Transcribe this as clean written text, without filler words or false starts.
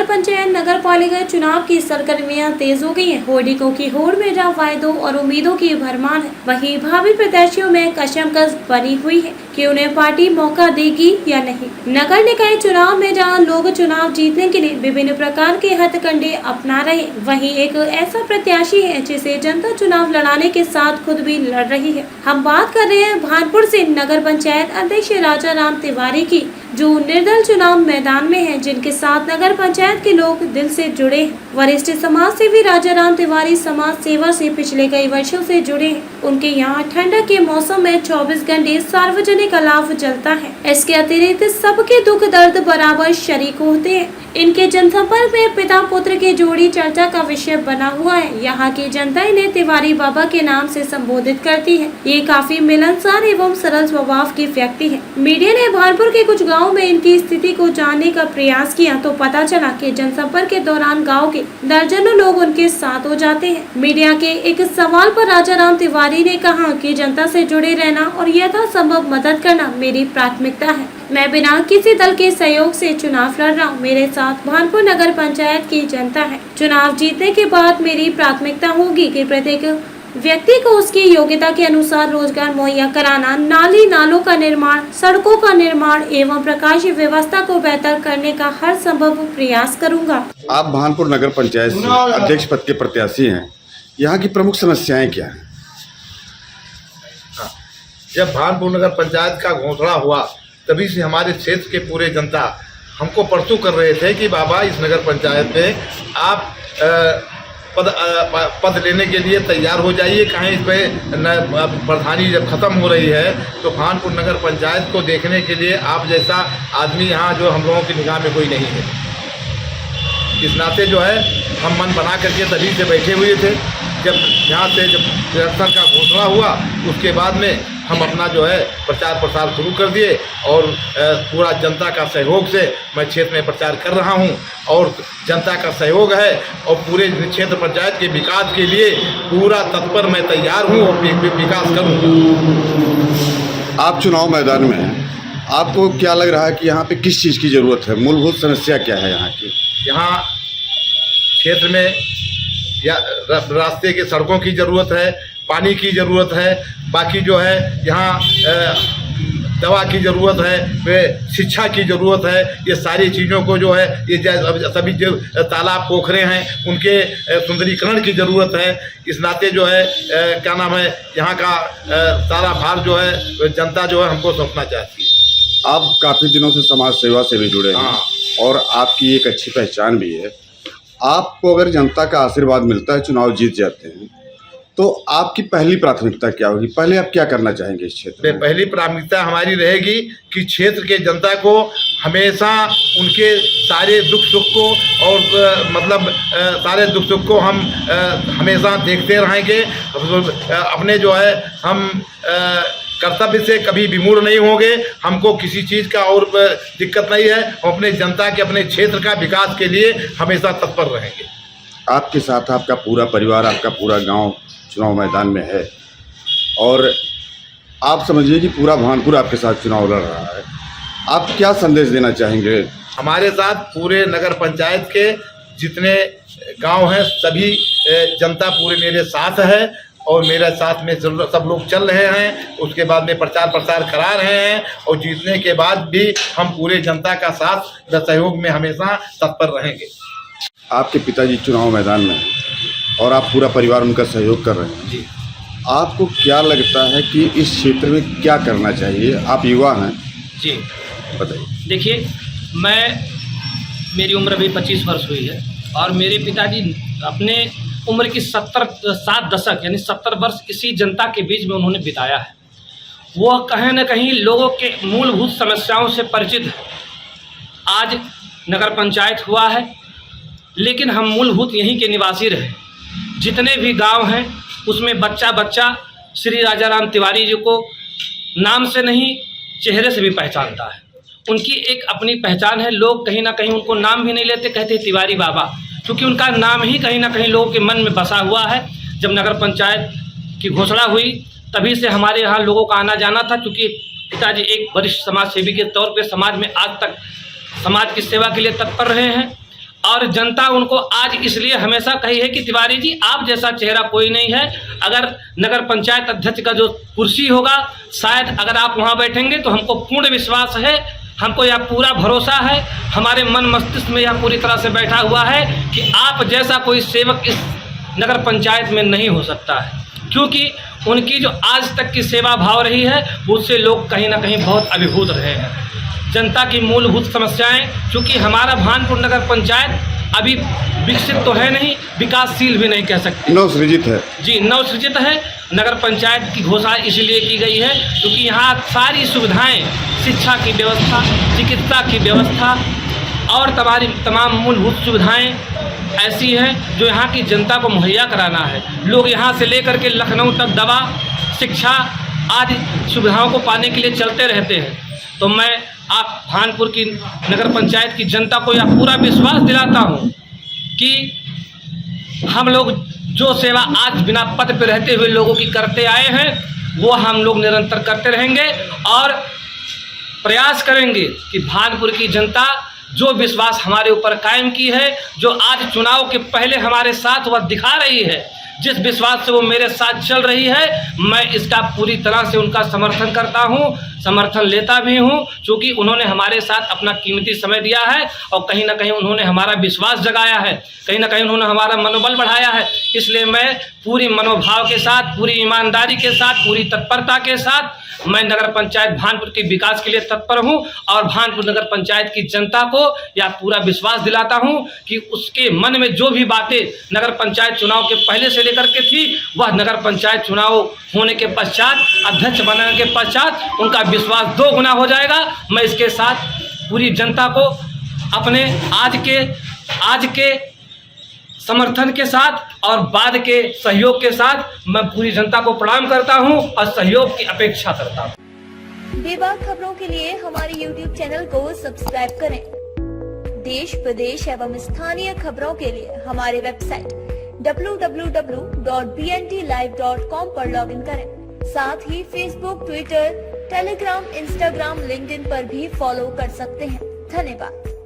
पंचायत नगर पालिका चुनाव की सरगर्मियां तेज हो गई हैं। होर्डिंगों की होड़ में जहां वायदों और उम्मीदों की भरमार है, वहीं भावी प्रत्याशियों में कशमकश बनी हुई है कि उन्हें पार्टी मौका देगी या नहीं। नगर निकाय चुनाव में जहां लोग चुनाव जीतने के लिए विभिन्न प्रकार के हथकंडे अपना रहे, वहीं एक ऐसा प्रत्याशी है जिसे जनता चुनाव लड़ाने के साथ खुद भी लड़ रही है। हम बात कर रहे हैं भानपुर से नगर पंचायत अध्यक्ष राजाराम तिवारी की, जो निर्दल चुनाव मैदान में हैं, जिनके साथ नगर पंचायत के लोग दिल से जुड़े हैं। वरिष्ठ समाज सेवी राजाराम तिवारी समाज सेवा से पिछले कई वर्षों से जुड़े हैं। उनके यहाँ ठंडक के मौसम में 24 घंटे सार्वजनिक अलाव जलता है। इसके अतिरिक्त सबके दुख दर्द बराबर शरीक होते हैं। इनके जनसंपर्क में पिता पुत्र की जोड़ी चर्चा का विषय बना हुआ है। यहाँ की जनता इन्हें तिवारी बाबा के नाम से संबोधित करती है। ये काफी मिलनसार एवं सरल स्वभाव की व्यक्ति है। मीडिया ने भानपुर के कुछ गाँव में इनकी स्थिति को जानने का प्रयास किया तो पता चला कि जनसंपर्क के दौरान गाँव के दर्जनों लोग उनके साथ हो जाते हैं। मीडिया के एक सवाल पर राजाराम तिवारी ने कहा कि जनता से जुड़े रहना और यथासंभव मदद करना मेरी प्राथमिकता है। मैं बिना किसी दल के सहयोग से चुनाव लड़ रहा हूँ। मेरे साथ भानपुर नगर पंचायत की जनता है। चुनाव जीतने के बाद मेरी प्राथमिकता होगी कि प्रत्येक व्यक्ति को उसकी योग्यता के अनुसार रोजगार मुहैया कराना, नाली नालों का निर्माण, सड़कों का निर्माण एवं प्रकाश व्यवस्था को बेहतर करने का हर संभव प्रयास करूंगा। आप भानपुर नगर पंचायत से अध्यक्ष पद के प्रत्याशी हैं। यहाँ की प्रमुख समस्याएं क्या हैं? जब भानपुर नगर पंचायत का घोषणा हुआ तभी से हमारे क्षेत्र के पूरे जनता हमको परसों कर रहे थे कि बाबा इस नगर पंचायत में आप पद लेने के लिए तैयार हो जाइए। कहीं इसमें प्रधानी जब खत्म हो रही है तो भानपुर नगर पंचायत को देखने के लिए आप जैसा आदमी यहाँ जो हम लोगों की निगाह में कोई नहीं है। इस नाते जो है हम मन बना करके तभी से बैठे हुए थे। जब यहाँ से जब इलेक्शन का घोषणा हुआ उसके बाद में हम अपना जो है प्रचार प्रसार शुरू कर दिए और पूरा जनता का सहयोग से मैं क्षेत्र में प्रचार कर रहा हूँ और जनता का सहयोग है और पूरे क्षेत्र पंचायत के विकास के लिए पूरा तत्पर मैं तैयार हूँ और विकास करूँगा। आप चुनाव मैदान में हैं, आपको क्या लग रहा है कि यहाँ पे किस चीज़ की ज़रूरत है? मूलभूत समस्या क्या है यहाँ की? यहाँ क्षेत्र में या रास्ते के सड़कों की ज़रूरत है, पानी की ज़रूरत है, बाकी जो है यहाँ दवा की ज़रूरत है, शिक्षा की ज़रूरत है। ये सारी चीज़ों को जो है ये सभी जो तालाब पोखरे हैं उनके सुंदरीकरण की ज़रूरत है। इस नाते जो है क्या नाम है यहाँ का सारा भार जो है जनता जो है हमको सौंपना चाहती है। आप काफ़ी दिनों से समाज सेवा से भी जुड़े हैं और आपकी एक अच्छी पहचान भी है। आपको अगर जनता का आशीर्वाद मिलता है, चुनाव जीत जाते हैं, तो आपकी पहली प्राथमिकता क्या होगी? पहले आप क्या करना चाहेंगे इस क्षेत्र में? पहली प्राथमिकता हमारी रहेगी कि क्षेत्र के जनता को हमेशा उनके सारे दुख सुख को और मतलब सारे दुख सुख को हम हमेशा देखते रहेंगे। अपने जो है हम कर्तव्य से कभी विमूढ़ नहीं होंगे। हमको किसी चीज़ का और दिक्कत नहीं है। हम अपने जनता के अपने क्षेत्र का विकास के लिए हमेशा तत्पर रहेंगे। आपके साथ आपका पूरा परिवार, आपका पूरा गांव चुनाव मैदान में है और आप समझिए कि पूरा भानपुर आपके साथ चुनाव लड़ रहा है। आप क्या संदेश देना चाहेंगे? हमारे साथ पूरे नगर पंचायत के जितने गांव हैं सभी जनता पूरे मेरे साथ है और मेरे साथ में सब लोग चल रहे हैं। उसके बाद में प्रचार प्रसार करा रहे हैं और जीतने के बाद भी हम पूरे जनता का साथ व सहयोग में हमेशा तत्पर रहेंगे। आपके पिताजी चुनाव मैदान में हैं और आप पूरा परिवार उनका सहयोग कर रहे हैं। जी, आपको क्या लगता है कि इस क्षेत्र में क्या करना चाहिए? आप युवा हैं। जी बताइए। देखिए, मेरी उम्र अभी 25 वर्ष हुई है और मेरे पिताजी अपने उम्र की 7 दशक यानी 70 वर्ष इसी जनता के बीच में उन्होंने बिताया है। वह कहीं न कहीं लोगों के मूलभूत समस्याओं से परिचित है। आज नगर पंचायत हुआ है लेकिन हम मूलभूत यहीं के निवासी रहे। जितने भी गांव हैं उसमें बच्चा बच्चा श्री राजाराम तिवारी जी को नाम से नहीं चेहरे से भी पहचानता है। उनकी एक अपनी पहचान है। लोग कहीं ना कहीं उनको नाम भी नहीं लेते, कहते हैं तिवारी बाबा, क्योंकि उनका नाम ही कहीं ना कहीं लोगों के मन में बसा हुआ है। जब नगर पंचायत की घोषणा हुई तभी से हमारे यहाँ लोगों का आना जाना था, क्योंकि पिताजी एक वरिष्ठ समाज सेवी के तौर पर समाज में आज तक समाज की सेवा के लिए तत्पर रहे हैं और जनता उनको आज इसलिए हमेशा कही है कि तिवारी जी आप जैसा चेहरा कोई नहीं है। अगर नगर पंचायत अध्यक्ष का जो कुर्सी होगा, शायद अगर आप वहां बैठेंगे तो हमको पूर्ण विश्वास है, हमको यह पूरा भरोसा है, हमारे मन मस्तिष्क में यह पूरी तरह से बैठा हुआ है कि आप जैसा कोई सेवक इस नगर पंचायत में नहीं हो सकता है। क्योंकि उनकी जो आज तक की सेवा भाव रही है उससे लोग कहीं ना कहीं बहुत अभिभूत रहे हैं। जनता की मूलभूत समस्याएं, क्योंकि हमारा भानपुर नगर पंचायत अभी विकसित तो है नहीं, विकासशील भी नहीं कह सकते, नवसृजित है जी, नवसृजित है। नगर पंचायत की घोषणा इसलिए की गई है क्योंकि यहाँ सारी सुविधाएं, शिक्षा की व्यवस्था, चिकित्सा की व्यवस्था और तमाम मूलभूत सुविधाएं ऐसी हैं जो यहाँ की जनता को मुहैया कराना है। लोग यहाँ से लेकर के लखनऊ तक दवा, शिक्षा आदि सुविधाओं को पाने के लिए चलते रहते हैं। तो मैं आप भानपुर की नगर पंचायत की जनता को यह पूरा विश्वास दिलाता हूँ कि हम लोग जो सेवा आज बिना पद पर रहते हुए लोगों की करते आए हैं वो हम लोग निरंतर करते रहेंगे और प्रयास करेंगे कि भानपुर की जनता जो विश्वास हमारे ऊपर कायम की है, जो आज चुनाव के पहले हमारे साथ वह दिखा रही है, जिस विश्वास से वो मेरे साथ चल रही है, मैं इसका पूरी तरह से उनका समर्थन करता हूं, समर्थन लेता भी हूं, क्योंकि उन्होंने हमारे साथ अपना कीमती समय दिया है और कहीं ना कहीं उन्होंने हमारा विश्वास जगाया है, कहीं ना कहीं उन्होंने हमारा मनोबल बढ़ाया है। इसलिए मैं पूरी मनोभाव के साथ, पूरी ईमानदारी के साथ, पूरी तत्परता के साथ मैं नगर पंचायत भानपुर के विकास के लिए तत्पर हूं और भानपुर नगर पंचायत की जनता को यह पूरा विश्वास दिलाता हूं कि उसके मन में जो भी बातें नगर पंचायत चुनाव के पहले से लेकर के थी, वह नगर पंचायत चुनाव होने के पश्चात, अध्यक्ष बनने के पश्चात उनका विश्वास 2 गुना हो जाएगा। मैं इसके साथ पूरी जनता को अपने आज के समर्थन के साथ और बाद के सहयोग के साथ मैं पूरी जनता को प्रणाम करता हूं और सहयोग की अपेक्षा करता हूं। बेबाक खबरों के लिए हमारे YouTube चैनल को सब्सक्राइब करें। देश, प्रदेश एवं स्थानीय खबरों के लिए हमारे वेबसाइट www.bntlive.com पर लॉगिन करें। साथ ही Facebook, Twitter, Telegram, Instagram, LinkedIn पर भी फॉलो कर सकते हैं। धन्यवाद।